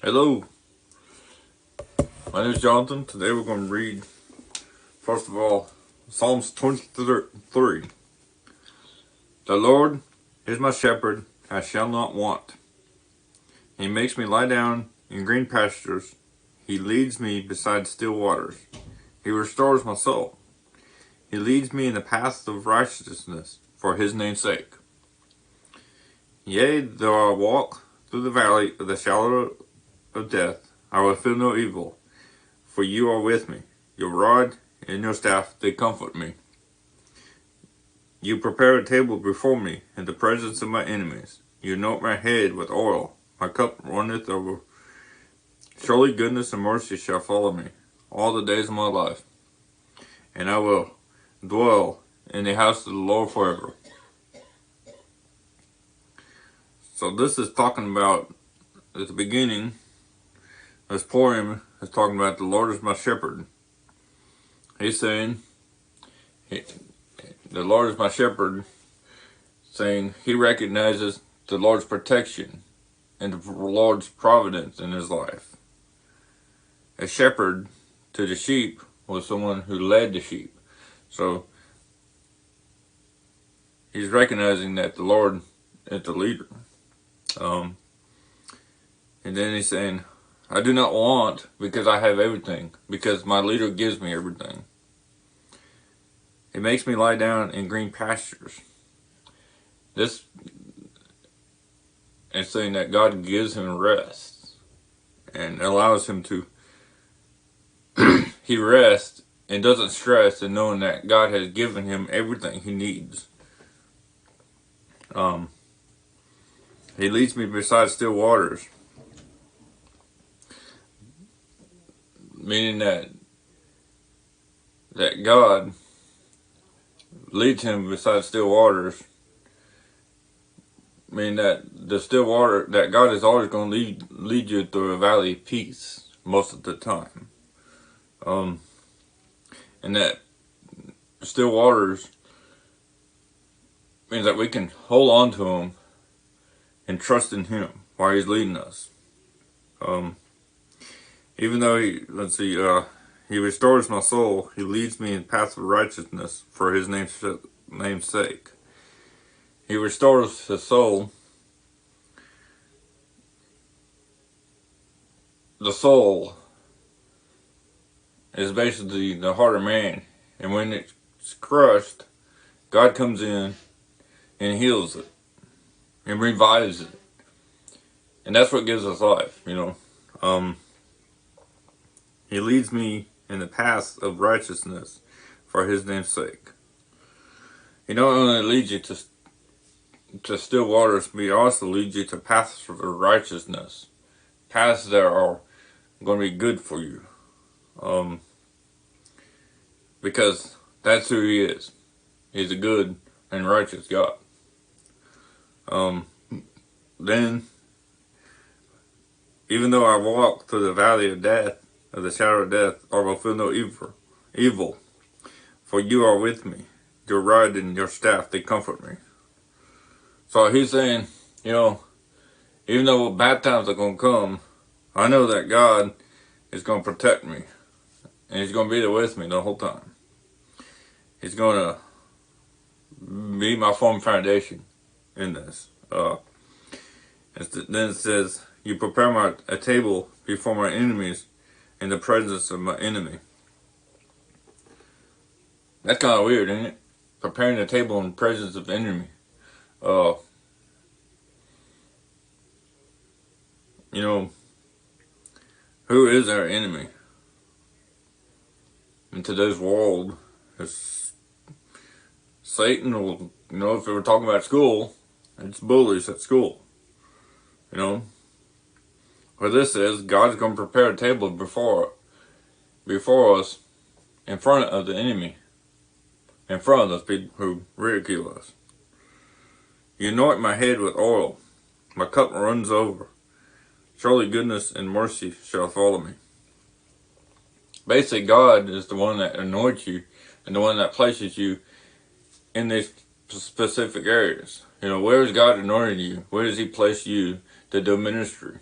Hello, my name is Jonathan. Today we're going to read, first of all, Psalms 23. The Lord is my shepherd, I shall not want. He makes me lie down in green pastures. He leads me beside still waters. He restores my soul. He leads me in the paths of righteousness for his name's sake. Yea, though I walk through the valley of the shadow of death, I will fear no evil, for you are with me. Your rod and your staff, they comfort me. You prepare a table before me in the presence of my enemies. You anoint my head with oil. My cup runneth over. Surely goodness and mercy shall follow me all the days of my life, and I will dwell in the house of the Lord forever. So this is talking about, at the beginning, this poem is talking about the Lord is my shepherd. He's saying, the Lord is my shepherd, saying he recognizes the Lord's protection and the Lord's providence in his life. A shepherd to the sheep was someone who led the sheep. So he's recognizing that the Lord is the leader. And then he's saying, I do not want because I have everything, because my leader gives me everything. It makes me lie down in green pastures. This is saying that God gives him rest and allows him to, he rests and doesn't stress in knowing that God has given him everything he needs. He leads me beside still waters. Meaning that God leads him beside still waters. Meaning that the still water, that God is always going to lead you through a valley of peace most of the time. And that still waters means that we can hold on to him and trust in him while he's leading us. Even though he restores my soul, he leads me in paths of righteousness for his name's sake. He restores the soul. The soul is basically the heart of man. And when it's crushed, God comes in and heals it and revives it. And that's what gives us life, He leads me in the paths of righteousness for his name's sake. He not only leads you to still waters, but he also leads you to paths of righteousness. Paths that are going to be good for you. Because that's who he is. He's a good and righteous God. Then, even though I walk through the valley of death, of the shadow of death, I will feel no evil, for you are with me. Your rod and your staff, they comfort me. So he's saying, even though bad times are going to come, I know that God is going to protect me. And he's going to be there with me the whole time. He's going to be my firm foundation in this. Then it says, you prepare a table before my enemies in the presence of my enemy. That's kind of weird, isn't it? Preparing a table in the presence of the enemy. Who is our enemy? In today's world, it's Satan, or, if we were talking about school, it's bullies at school. Where this is, God's going to prepare a table before us, in front of the enemy, in front of those people who ridicule us. You anoint my head with oil, my cup runs over. Surely goodness and mercy shall follow me. Basically, God is the one that anoints you and the one that places you in these specific areas. Where has God anointed you? Where does he place you to do ministry?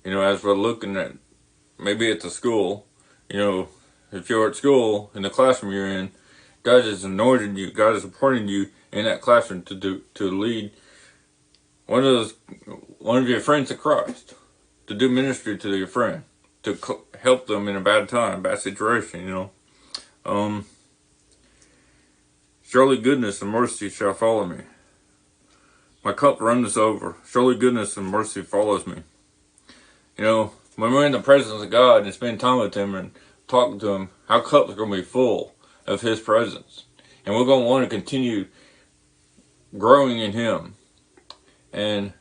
You know, as we're looking at, maybe at the school, you know, if you're at school, in the classroom you're in, God has anointed you, God is appointing you in that classroom to lead one of your friends to Christ, to do ministry to your friend, to help them in a bad time, bad situation, you know. Surely goodness and mercy shall follow me. My cup runneth over. Surely goodness and mercy follows me. You know, when we're in the presence of God and spend time with Him and talking to Him, our cup's going to be full of His presence. And we're going to want to continue growing in Him. And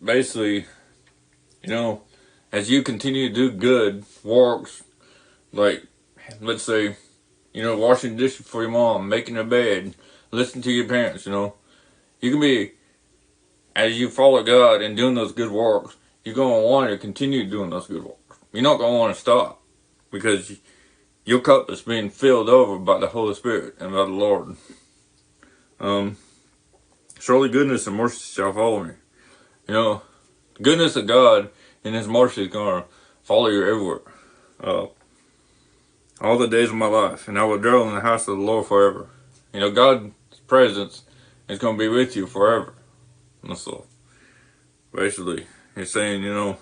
basically, you know, as you continue to do good works, like, let's say, you know, washing dishes for your mom, making a bed, listening to your parents, you know, you can be, as you follow God and doing those good works, you're going to want to continue doing those good works. You're not going to want to stop, because your cup is being filled over by the Holy Spirit and by the Lord. Surely goodness and mercy shall follow me. You know, the goodness of God and His mercy is going to follow you everywhere. All the days of my life, and I will dwell in the house of the Lord forever. You know, God's presence is going to be with you forever. And so, basically, He's saying, you know,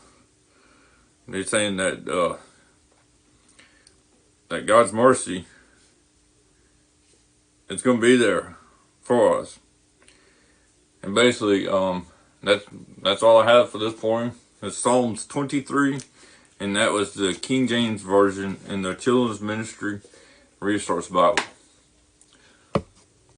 He's saying that that God's mercy is going to be there for us. And basically, that's all I have for this poem. It's Psalms 23, and that was the King James Version in the Children's Ministry Resource Bible.